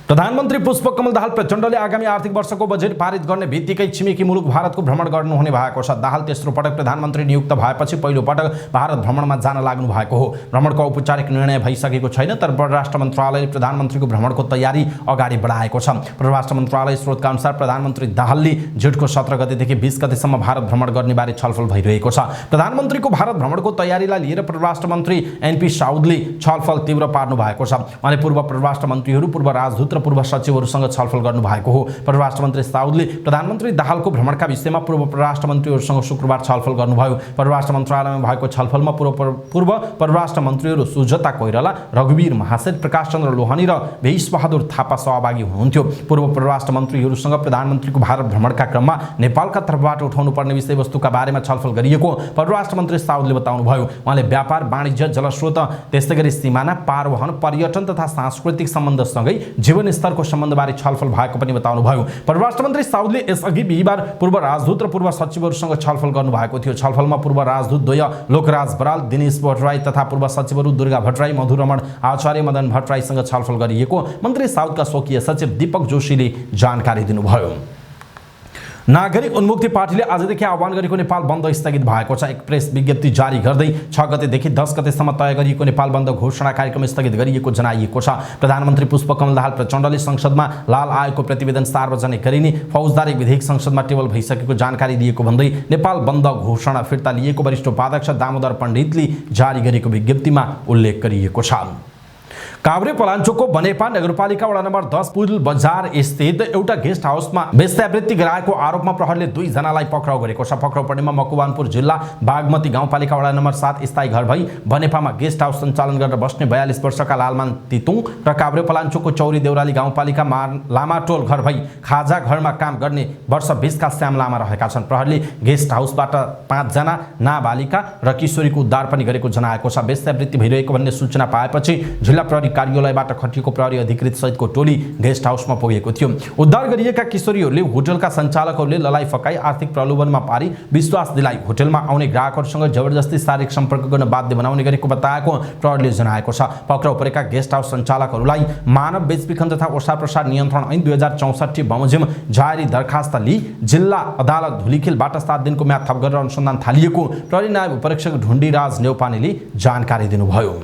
प्रधानमन्त्री पुष्पकमल दाहाल प्रचण्डले आगामी आर्थिक वर्षको बजेट पारित गर्ने बित्तिकै छिमेकी मुलुक भारतको भ्रमण गर्नुहुने भएको छ। दाहाल तेस्रो पटक प्रधानमन्त्री नियुक्त भएपछि पहिलो पटक भारत भ्रमणमा जान लाग्नु भएको हो। भ्रमणको औपचारिक निर्णय भइसकेको छैन, तर परराष्ट्र मन्त्रालयले प्रधानमन्त्रीको भ्रमणको तयारी अगाडि बढाएको छ। परराष्ट्र मन्त्रालय स्रोतका अनुसार प्रधानमन्त्री दाहालले जेठको 17 गतेदेखि 20 गतेसम्म भारत भ्रमण गर्ने बारे छलफल भइरहेको छ। प्रधानमन्त्रीको भारत भ्रमणको तयारीलाई लिएर परराष्ट्र मन्त्री एनपी साउदले छलफल तीव्र पार्नु भएको छ। उहाँले पूर्व परराष्ट्र मन्त्रीहरू, पूर्व राजदूत र पूर्व सचिवहरूसँग छलफल गर्नु भएको हो। परराष्ट्र मन्त्री साउदले प्रधानमन्त्री दाहालको भ्रमणका विषयमा पूर्व परराष्ट्र मन्त्रीहरूसँग शुक्रबार छलफल गर्नुभयो। परराष्ट्र मन्त्रालयमा भएको छलफलमा पूर्व परराष्ट्र मन्त्रीहरू सुजता कोइराला, रघुवीर महासेठ, प्रकाश चन्द्र लोहानी र भेष बहादुर थापा सहभागी हुनुहुन्थ्यो। पूर्व परराष्ट्र मन्त्रीहरूसँग प्रधानमन्त्रीको भारत भ्रमणका क्रममा नेपालका तर्फबाट उठाउनुपर्ने विषयवस्तुका बारेमा छलफल गरिएको परराष्ट्र मन्त्री साउदले बताउनुभयो। उहाँले व्यापार, वाणिज्य, जलस्रोत, त्यसैगरी सीमाना पार वहन, पर्यटन तथा सांस्कृतिक सम्बन्धसँगै जीवन स्तरको सम्बन्धबारे छलफल भएको पनि बताउनुभयो। परराष्ट्र मन्त्री साउदले यसअघि बिहिबार पूर्व राजदूत र पूर्व सचिवहरूसँग छलफल गर्नुभएको थियो। छलफलमा पूर्व राजदूत द्वय लोकराज बराल, दिनेश भट्टराई तथा पूर्व सचिवहरू दुर्गा भट्टराई, मधुरमण आचार्य, मदन भट्टराईसँग छलफल गरिएको मन्त्री साउदका स्वकीय सचिव दीपक जोशीले जानकारी दिनुभयो। नागरिक उन्मुक्ति पार्टीले आजदेखि आह्वान गरेको नेपाल बन्द स्थगित भएको छ। एक प्रेस विज्ञप्ति जारी गर्दै 6 गतेदेखि 10 गतेसम्म तय गरिएको नेपाल बन्द घोषणा कार्यक्रम स्थगित गरिएको जनाइएको छ। प्रधानमन्त्री पुष्पकमल दाहाल प्रचण्डले संसदमा लाल आयोगको प्रतिवेदन सार्वजनिक गरिने फौजदारी विधेयक संसदमा टेबल भइसकेको जानकारी दिएको भन्दै नेपाल बन्द घोषणा फिर्ता लिएको वरिष्ठ उपाध्यक्ष दामोदर पण्डितले जारी गरेको विज्ञप्तिमा उल्लेख गरिएको छ। काभ्रे पलाञ्चोकको बनेपा नगरपालिका वडा नम्बर 10 पुल बजार स्थित एउटा गेस्ट हाउसमा वेश्यावृत्ति गराएको आरोपमा प्रहरीले 2 जनालाई पक्राउ गरेको छ। पक्राउ पर्नेमा मकवानपुर जिल्ला बागमती गाउँपालिका वडा नम्बर 7 स्थायी घर भई बनेपामा गेस्ट हाउस सञ्चालन गरेर बस्ने 42 वर्षका लालमान तितुङ र काभ्रे पलाञ्चोकको चौरी देउराली गाउँपालिका लामाटोल घर भई खाजा घरमा काम गर्ने वर्ष 20 का श्याम लामा रहेका छन्। प्रहरीले गेस्ट हाउसबाट 5 जना नाबालिका र किशोरीको उद्धार पनि गरेको जनाएको छ। वेश्यावृत्ति भइरहेको भन्ने सूचना पाएपछि जिल्ला प्रहरी कार्यालयबाट खटिएको प्रहरी अधिकृत सहितको टोली गेस्ट हाउसमा पुगेको थियो। उद्धार गरिएका किशोरीहरूले होटलका सञ्चालकहरूले ललाई फकाई आर्थिक प्रलोभनमा पारी विश्वास दिलाई होटलमा आउने ग्राहकहरूसँग जबरजस्ती शारीरिक सम्पर्क गर्न बाध्य बनाउने गरेको बताएको प्रहरीले जनाएको छ। पक्राउ परेका गेस्ट हाउस सञ्चालकहरूलाई मानव बेचबिखन तथा ओसार प्रसार नियन्त्रण ऐन 2064 बमोजिम जारी दरखास्त लिई जिल्ला अदालत धुलिखेलबाट 7 दिनको म्याद थप गरेर अनुसन्धान थालिएको प्रहरी नायब उपरीक्षक ढुण्डीराज नेउपानेले जानकारी दिनुभयो।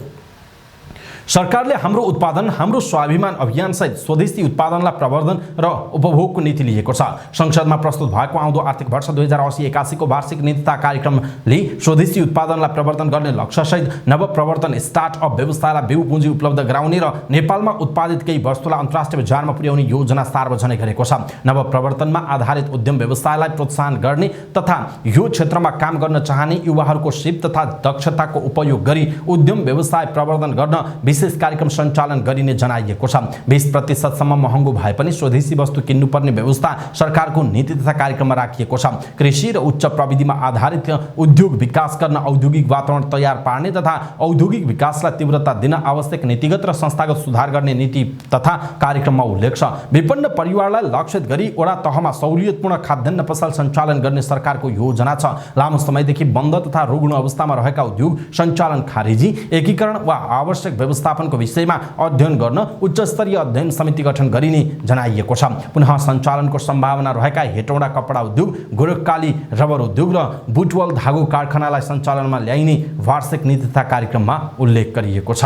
सरकारले हाम्रो उत्पादन हाम्रो स्वाभिमान अभियान सहित स्वदेशी उत्पादनलाई प्रवर्धन र उपभोगको नीति लिएको छ। संसदमा प्रस्तुत भएको आउँदो आर्थिक वर्ष 2080-81 को वार्षिक नीति तथा कार्यक्रमले स्वदेशी उत्पादनलाई प्रवर्धन गर्ने लक्ष्यसहित नवप्रवर्तन स्टार्टअप व्यवसायलाई बिउ पुँजी उपलब्ध गराउने र नेपालमा उत्पादित केही वस्तुलाई अन्तर्राष्ट्रिय बजारमा पुर्याउने योजना सार्वजनिक गरेको छ। नवप्रवर्तनमा आधारित उद्यम व्यवसायलाई प्रोत्साहन गर्ने तथा यो क्षेत्रमा काम गर्न चाहने युवाहरूको सिप तथा दक्षताको उपयोग गरी उद्यम व्यवसाय प्रवर्धन गर्न विशेष कार्यक्रम सञ्चालन गरिने जनाइएको छ। 20% सम्म महँगो भए पनि स्वदेशी वस्तु किन्नुपर्ने व्यवस्था सरकारको नीति तथा कार्यक्रममा राखिएको छ। कृषि र उच्च प्रविधिमा आधारित उद्योग विकास गर्न औद्योगिक वातावरण तयार पार्ने तथा औद्योगिक विकासलाई तीव्रता दिन आवश्यक नीतिगत र संस्थागत सुधार गर्ने नीति तथा कार्यक्रममा उल्लेख छ। विपन्न परिवारलाई लक्षित गरी वडा तहमा सहुलियतपूर्ण खाद्यान्न पसल सञ्चालन गर्ने सरकारको योजना छ। लामो समयदेखि बन्द तथा रुग्ण अवस्थामा रहेका उद्योग सञ्चालन खारेजी एकीकरण वा आवश्यक व्यवस्थापनको विषयमा अध्ययन गर्न उच्च स्तरीय अध्ययन समिति गठन गरिने जनाइएको छ। पुनः सञ्चालनको सम्भावना रहेका हेटौडा कपडा उद्योग, गोरखकाली रबर उद्योग र बुटवल धागो कारखानालाई सञ्चालनमा ल्याइने वार्षिक नीति तथा कार्यक्रममा उल्लेख गरिएको छ।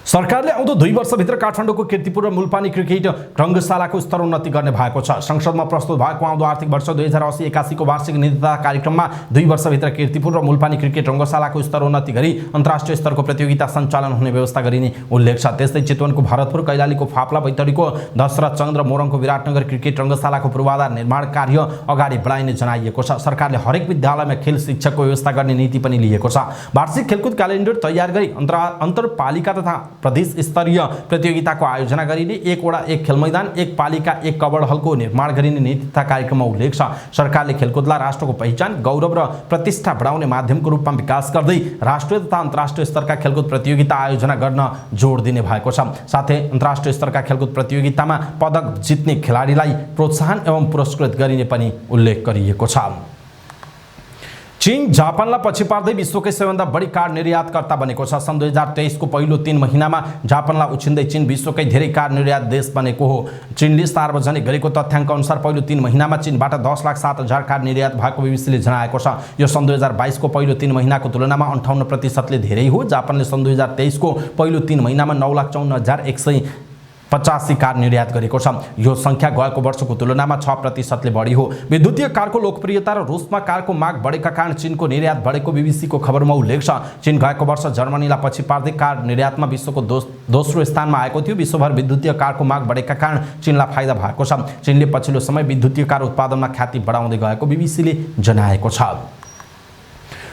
सरकारले आउँदो 2 वर्षभित्र काठमाडौँको कीर्तिपुर र मुलपानी क्रिकेट रङ्गशालाको स्तरोन्नति गर्ने भएको छ। संसदमा प्रस्तुत भएको आउँदो आर्थिक वर्ष 2080-81 को वार्षिक नीति तथा कार्यक्रममा 2 वर्षभित्र कीर्तिपुर र मुलपानी क्रिकेट रङ्गशालाको स्तरोन्नति गरी अन्तर्राष्ट्रिय स्तरको प्रतियोगिता सञ्चालन हुने व्यवस्था गरिने उल्लेख छ। त्यस्तै चितवनको भरतपुर, कैलालीको फाप्ला, बैतडीको दशरथचन्द्र, मोरङको विराटनगर क्रिकेट रङ्गशालाको पूर्वाधार निर्माण कार्य अगाडि बढाइने जनाइएको छ। सरकारले हरेक विद्यालयमा खेल शिक्षकको व्यवस्था गर्ने नीति पनि लिएको छ। वार्षिक खेलकुद क्यालेन्डर तयार गरी अन्तरपालिका तथा प्रदेश स्तरीय प्रतियोगिताको आयोजना गरिने, 1 वडा 1 खेल मैदान, 1 पालिका 1 कबड हलको निर्माण गरिने नीति तथा कार्यक्रममा उल्लेख छ। सरकारले खेलकुदलाई राष्ट्रको पहिचान, गौरव र प्रतिष्ठा बढाउने माध्यमको रूपमा विकास गर्दै राष्ट्रिय तथा अन्तर्राष्ट्रिय स्तरका खेलकुद प्रतियोगिता आयोजना गर्न जोड दिने भएको छ। साथै अन्तर्राष्ट्रिय स्तरका खेलकुद प्रतियोगितामा पदक जित्ने खेलाडीलाई प्रोत्साहन एवं पुरस्कृत गरिने पनि उल्लेख गरिएको छ। चीन जापानलाई पछि पार्दै विश्वकै सबैभन्दा बढी कार निर्यातकर्ता बनेको छ। सन् 2023 को पहिलो 3 महिनामा जापानलाई उछिन्दै चीन विश्वकै धेरै कार निर्यात देश बनेको हो। चीनले सार्वजनिक गरेको तथ्याङ्क अनुसार पहिलो 3 महिनामा चीनबाट 10,07,000 कार निर्यात भएको बीबीसीले जनाएको छ। यो सन् 2022 को पहिलो 3 महिनाको तुलनामा 58% धेरै हो। जापानले सन् 2023 को पहिलो 3 महिनामा 9,54,185 कार निर्यात गरेको छ। यो संख्या गएको वर्षको तुलनामा 6% ले बढी हो। विद्युतीय कारको लोकप्रियता र रुसमा कारको माग बढेका कारण चीनको निर्यात बढेको बीबीसीको खबरमा उल्लेख छ। चीन गएको वर्ष जर्मनीलाई पछि पार्दै कार निर्यातमा विश्वको दोस्रो स्थानमा आएको थियो। विश्वभर विद्युतीय कारको माग बढेका कारण चीनलाई फाइदा भएको छ। चीनले पछिल्लो समय विद्युतीय कार उत्पादनमा ख्याति बढाउँदै गएको बीबीसीले जनाएको छ।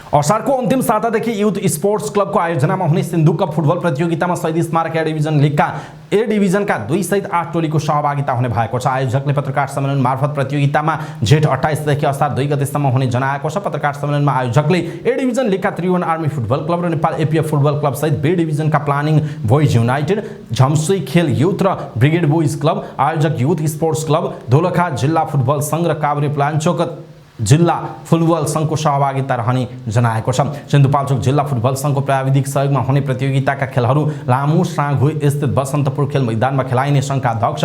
असारको अन्तिम सातादेखि युथ स्पोर्ट्स क्लबको आयोजनामा हुने सिन्धु कप फुटबल प्रतियोगितामा शहीद स्मारक ए डिभिजन लिगका ए डिभिजनका 2 सहित 8 टोलीको सहभागिता हुने भएको छ। आयोजकले पत्रकार सम्मेलन मार्फत प्रतियोगितामा जेठ 28 देखि असार 2 गतेसम्म हुने जनाएको छ। पत्रकार सम्मेलनमा आयोजकले ए डिभिजन लिगका त्रिभुवन आर्मी फुटबल क्लब र नेपाल एपीएफ फुटबल क्लब सहित बी डिभिजनका प्लानिङ बोइज युनाइटेड, झम्सुई खेल युथ र ब्रिगेड बोइज क्लब, आयोजक युथ स्पोर्ट्स क्लब, दोलखा जिल्ला फुटबल संघ र काभ्रे प्लान्चोक जिल्ला फुटबल संघको सहभागिता रहने जनाएको छ। सिन्धुपाल्चोक जिल्ला फुटबल संघको प्राविधिक सहयोगमा हुने प्रतियोगिताका खेलहरू लामो साँघु स्थित बसन्तपुर खेल मैदानमा खेलाइने संघका अध्यक्ष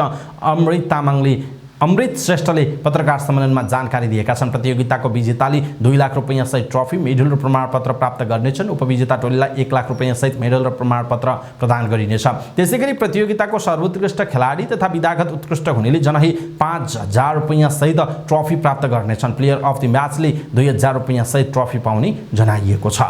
अमृत श्रेष्ठले पत्रकार सम्मेलनमा जानकारी दिएका छन्। प्रतियोगिताको विजेताले 2 लाख रुपैयाँ सहित ट्रफी, मेडल र प्रमाणपत्र प्राप्त गर्नेछन्। उपविजेता टोलीलाई 1 लाख रुपैयाँ सहित मेडल र प्रमाणपत्र प्रदान गरिनेछ। त्यसैगरी प्रतियोगिताको सर्वोत्कृष्ट खेलाडी तथा विधागत उत्कृष्ट हुनेले जनाही 5,000 रुपैयाँ सहित ट्रफी प्राप्त गर्नेछन्। प्लेयर अफ द म्याचले 2,000 रुपैयाँ सहित ट्रफी पाउने जनाइएको छ।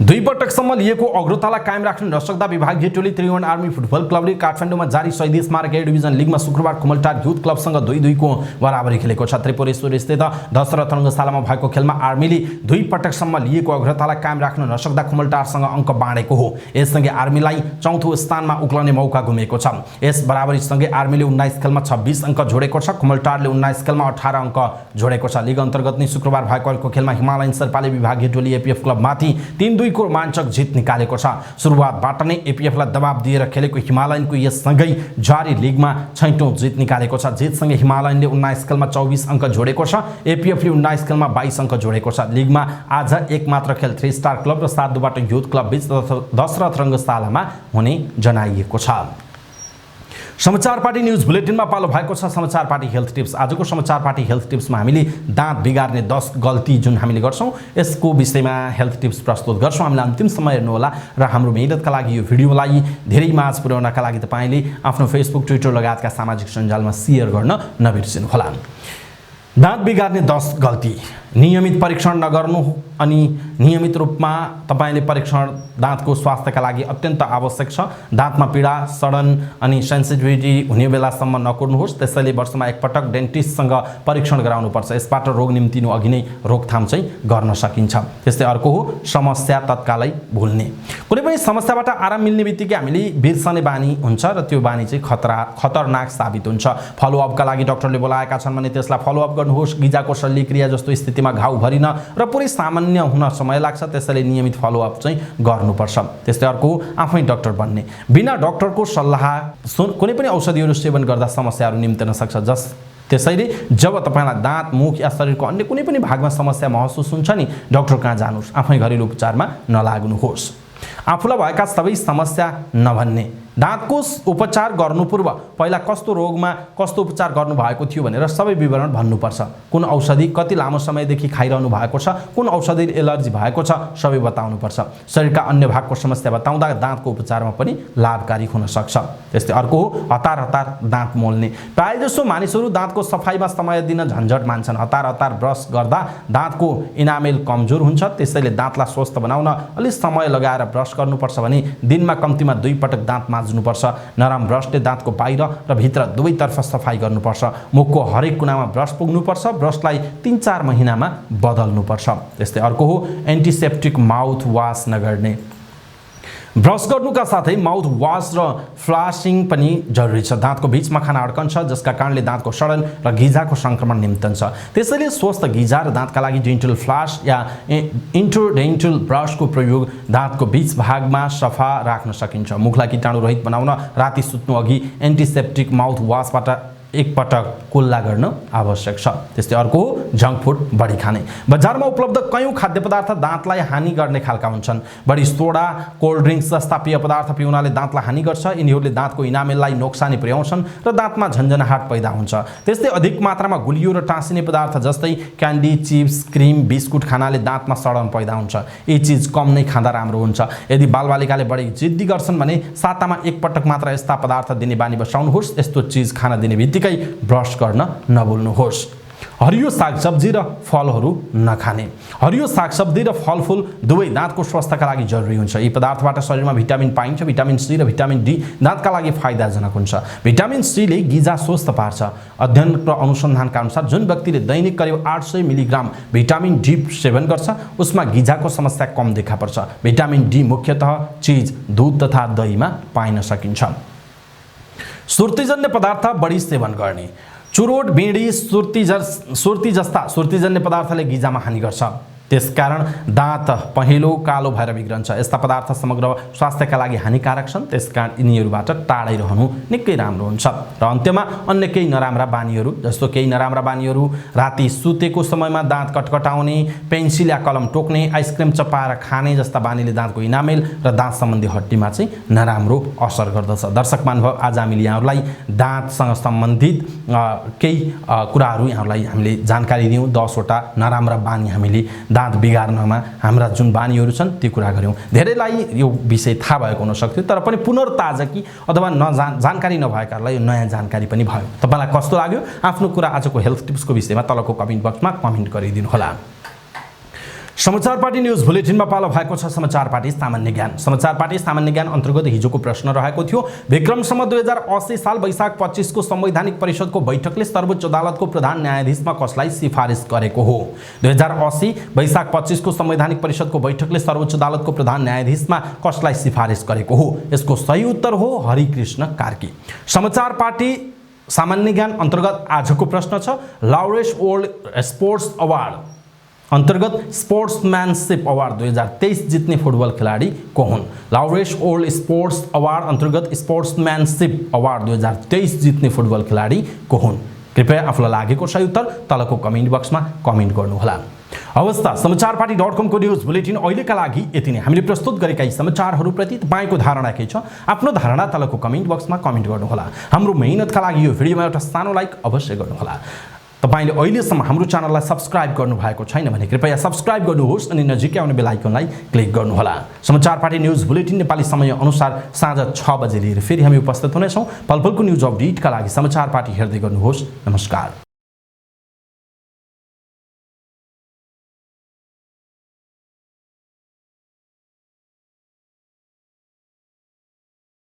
2 पटकसम्म लिएको अग्रतालाई कायम राख्न नसक्दा विभागीय टोली त्रिभुवन आर्मी फुटबल क्लबले काठमाडौँमा जारी शहीद स्मारक ए डिभिजन लिगमा शुक्रबार खुमलटार युथ क्लबसँग 2-2 को बराबरी खेलेको छ। त्रिपुरेश्वर स्थित दशरथ रङ्गशालामा भएको खेलमा आर्मीले 2 पटकसम्म लिएको अग्रतालाई कायम राख्न नसक्दा खुमलटारसँग अङ्क बाँडेको हो। यससँगै आर्मीलाई चौथो स्थानमा उक्लने मौका गुमेको छ। यस बराबरीसँगै आर्मीले 19 खेलमा 26 अङ्क जोडेको छ। खुमलटारले 19 खेलमा 18 अङ्क जोडेको छ। लिग अन्तर्गत नै शुक्रबार भएको अर्को खेलमा हिमालयन शेर्पाले विभागीय टोली एपीएफ क्लबमाथि 3-2 को रोमाञ्चक जित निकालेको छ। सुरुवातबाट नै एपीएफलाई दबाब दिएर खेलेको हिमालयनको यससँगै जारी लिगमा 6औं जित निकालेको छ। जितसँगै हिमालयनले 19 खेलमा 24 अङ्क जोडेको छ। एपीएफले 19 खेलमा 22 अङ्क जोडेको छ। लिगमा आज एक मात्र खेल 3 स्टार क्लब र सातदुबाट युथ क्लब बीच दशरथ रङ्गशालामा हुने जनाइएको छ। समाचार पार्टी न्यूज बुलेटिनमा पालो भएको छ समाचार पार्टी हेल्थ टिप्स। आजको समाचार पार्टी हेल्थ टिप्समा हामीले दाँत बिगार्ने 10 गल्ती जुन हामीले गर्छौं यसको विषयमा हेल्थ टिप्स प्रस्तुत गर्छौं। हामीलाई अन्तिम समय हेर्नुहोला र हाम्रो मेहनतका लागि यो भिडियोलाई धेरै माझ पुर्याउनका लागि तपाईले आफ्नो फेसबुक, ट्विटर लगायतका सामाजिक सञ्जालमा शेयर गर्न नबिर्सनुहोला। दाँत बिगार्ने 10 गल्ती। नियमित परीक्षण नगर्नु अनि नियमित रूपमा तपाईले परीक्षण दाँतको स्वास्थ्यका लागि अत्यन्त आवश्यक छ। दाँतमा पीडा, सडन अनि सेन्सिटिभिटी हुने बेलासम्म नकुर्नुहोस्। त्यसैले वर्षमा एकपटक डेन्टिस्टसँग परीक्षण गराउनुपर्छ। यसबाट रोग निम्तिनु अघि नै रोकथाम चाहिँ गर्न सकिन्छ। त्यस्तै अर्को हो समस्या तत्कालै भुल्ने। कुनै पनि समस्याबाट आराम मिल्ने बित्तिकै हामीले बिर्सने बानी हुन्छ र त्यो बानी चाहिँ खतरनाक साबित हुन्छ। फलोअपका लागि डाक्टरले बोलाएका छन् भने त्यसलाई फलोअप गर्नुहोस्। गिजाको शल्यक्रिया जस्तो स्थितिमा घाउ भरिन र पुरै सामान्य हुन समय लाग्छ। त्यसैले नियमित फलोअप चाहिँ गर्नुपर्छ। त्यस्तै अर्को आफै डाक्टर बन्ने। बिना डाक्टरको सल्लाह कुनै पनि औषधिहरू सेवन गर्दा समस्याहरू निम्तिन सक्छ। त्यसैले जब तपाईलाई दाँत, मुख या शरीरको अन्य कुनै पनि भागमा समस्या महसुस हुन्छ नि डाक्टर कहाँ जानुहोस्। आफै घरेलु उपचारमा नलाग्नुहोस्। आफूलाई भएका सबै समस्या नभन्ने। दाँतको उपचार गर्नु पूर्व पहिला कस्तो रोगमा कस्तो उपचार गर्नु भएको थियो भनेर सबै विवरण भन्नुपर्छ। कुन औषधि कति लामो समयदेखि खाइरहनु भएको छ, कुन औषधि एलर्जी भएको छ सबै बताउनुपर्छ। शरीरका अन्य भागको समस्या बताउँदा दाँतको उपचारमा पनि लाभकारी हुन सक्छ। त्यस्तै अर्को हो हतार दाँत मोल्ने। प्रायःजसो मानिसहरू दाँतको सफाइमा समय दिन झन्झट मान्छन्। हतार ब्रस गर्दा दाँतको इनामेल कमजोर हुन्छ। त्यसैले दाँतलाई स्वस्थ बनाउन अलि समय लगाएर ब्रस गर्नुपर्छ भने दिनमा कम्तीमा 2 पटक दाँत माज्नुपर्छ। नरम ब्रसले दाँतको बाहिर र भित्र दुवैतर्फ सफाई गर्नुपर्छ। मुखको हरेक कुनामा ब्रस पुग्नुपर्छ। ब्रसलाई 3-4 महिनामा बदल्नुपर्छ। त्यस्तै अर्को हो एन्टिसेप्टिक माउथ वास नगर्ने। ब्रस गर्नुका साथै माउथ वास र फ्लासिङ पनि जरुरी छ। दाँतको बीचमा खाना अड्कन्छ जसका कारणले दाँतको सडन र गिजाको संक्रमण निम्तन्छ। त्यसैले स्वस्थ गिजा र दाँतका लागि डेन्टल फ्लास या इन्टरडेन्टल ब्रसको प्रयोग दाँतको बीच भागमा सफा राख्न सकिन्छ। मुखलाई कीटाणु रहित बनाउन राति सुत्नु अघि एन्टिसेप्टिक माउथ वासबाट एकपटक कुल्ला गर्न आवश्यक छ। त्यस्तै अर्को हो जङ्क फुड बढी खाने। बजारमा उपलब्ध कयौं खाद्य पदार्थ दाँतलाई हानि गर्ने खालका हुन्छन्। बढी सोडा, कोल्ड ड्रिङ्क्स जस्ता पेय पदार्थ पिउनाले दाँतलाई हानि गर्छ। यिनीहरूले दाँतको इनामेललाई नोक्सानी पुर्याउँछन् र दाँतमा झन्झनाहट पैदा हुन्छ। त्यस्तै अधिक मात्रामा गुलियो र टाँसिने पदार्थ जस्तै क्यान्डी, चिप्स, क्रिम, बिस्कुट खानाले दाँतमा सडन पैदा हुन्छ। यी चीज कम नै खाँदा राम्रो हुन्छ। यदि बालबालिकाले बढी जिद्दी गर्छन् भने सातामा एकपटक मात्र यस्ता पदार्थ दिने बानी बसाउनुहोस्। यस्तो चीज खान दिने बित्तिकै ब्रस गर्न नभुल्नुहोस्। हरियो सागसब्जी र फलहरू नखाने। हरियो सागसब्जी र फलफुल दुवै दाँतको स्वास्थ्यका लागि जरुरी हुन्छ। यी पदार्थबाट शरीरमा भिटामिन पाइन्छ। भिटामिन सी र भिटामिन डी दाँतका लागि फाइदाजनक हुन्छ। भिटामिन सी ले गिजा स्वस्थ पार्छ। अध्ययन र अनुसन्धानका अनुसार जुन व्यक्तिले दैनिक करिब 800 मिलिग्राम भिटामिन डी सेवन गर्छ उसमा गिजाको समस्या कम देखा पर्छ। भिटामिन डी मुख्यतः चीज, दूध तथा दहीमा पाइन सकिन्छ। सुर्तीजन्य पदार्थ बढी सेवन गर्ने। चुरोट, बिँडी, सुर्तीजन्य पदार्थले गिजामा हानि गर्छ। त्यसकारण दाँत पहेँलो कालो भएर बिग्रन्छ। यस्ता पदार्थ समग्र स्वास्थ्यका लागि हानिकारक छन्। त्यसकारण यिनीहरूबाट टाढै रहनु निकै राम्रो हुन्छ। र अन्त्यमा अन्य केही नराम्रा बानीहरू जस्तो केही नराम्रा बानीहरू राति सुतेको समयमा दाँत कटकटाउने, पेन्सिल या कलम टोक्ने, आइसक्रिम चपाएर खाने जस्ता बानीले दाँतको इनामेल र दाँत सम्बन्धी हड्डीमा चाहिँ नराम्रो असर गर्दछ। दर्शक महानुभाव, आज हामीले यहाँहरूलाई दाँतसँग सम्बन्धित केही कुराहरू यहाँहरूलाई हामीले जानकारी दियौँ। 10 वटा नराम्रा बानी हामीले दाँत बिगार्नमा हाम्रा जुन बानीहरू छन् ती कुरा गर्यौं। धेरैलाई यो विषय थाहा भएको हुन सक्थ्यो तर पनि पुनर्ताजगी अथवा जानकारी नभएकाहरूलाई यो नयाँ जानकारी पनि भयो। तपाईलाई कस्तो लाग्यो? आफ्नो कुरा आजको हेल्थ टिप्सको विषयमा तलको कमेन्ट बक्समा कमेन्ट गरिदिनु होला। समाचार पार्टी न्यूज बुलेटिनमा पालो भएको छ समाचार पार्टी सामान्य ज्ञान। समाचार पार्टी सामान्य ज्ञान अन्तर्गत हिजोको प्रश्न रहेको थियो, विक्रमसम्म 2080 साल वैशाख 25 को संवैधानिक परिषदको बैठकले सर्वोच्च अदालतको प्रधान न्यायाधीशमा कसलाई सिफारिस गरेको हो? 2080 वैशाख 25 को संवैधानिक परिषदको बैठकले सर्वोच्च अदालतको प्रधान न्यायाधीशमा कसलाई सिफारिस गरेको हो? यसको सही उत्तर हो हरिकृष्ण कार्की। समाचार पार्टी सामान्य ज्ञान अन्तर्गत आजको प्रश्न छ, लाउरेस वर्ल्ड स्पोर्ट्स अवार्ड अन्तर्गत स्पोर्ट्सम्यानशिप अवार्ड 2023 जित्ने फुटबल खेलाडी को हुन्? लाउरेस वर्ल्ड स्पोर्ट्स अवार्ड अन्तर्गत स्पोर्ट्सम्यानशिप अवार्ड 2023 जित्ने फुटबल खेलाडी को हुन्? कृपया आफूलाई लागेको सही उत्तर तलको कमेन्ट बक्समा कमेन्ट गर्नुहोला। अवस्था समाचार पार्टी.com को न्यूज बुलेटिन अहिलेका लागि यति नै। हामीले प्रस्तुत गरेका यी समाचारहरूप्रति तपाईको धारणा के छ? आफ्नो धारणा तलको कमेन्ट बक्समा कमेन्ट गर्नुहोला। हाम्रो मेहनतका लागि यो भिडियोमा एउटा सानो लाइक अवश्य गर्नुहोला। तपाईले अहिलेसम्म हाम्रो च्यानललाई सब्स्क्राइब गर्नुभएको छैन भने कृपया सब्स्क्राइब गर्नुहोस् अनि नजिकै आउने बेल आइकनलाई क्लिक गर्नुहोला। समाचार पार्टी न्यूज बुलेटिन नेपाली समय अनुसार साँझ 6 बजे लिएर फेरि हामी उपस्थित हुनेछौँ। पलपलको न्यूज अपडेटका लागि समाचार पार्टी हेर्दै गर्नुहोस्। नमस्कार।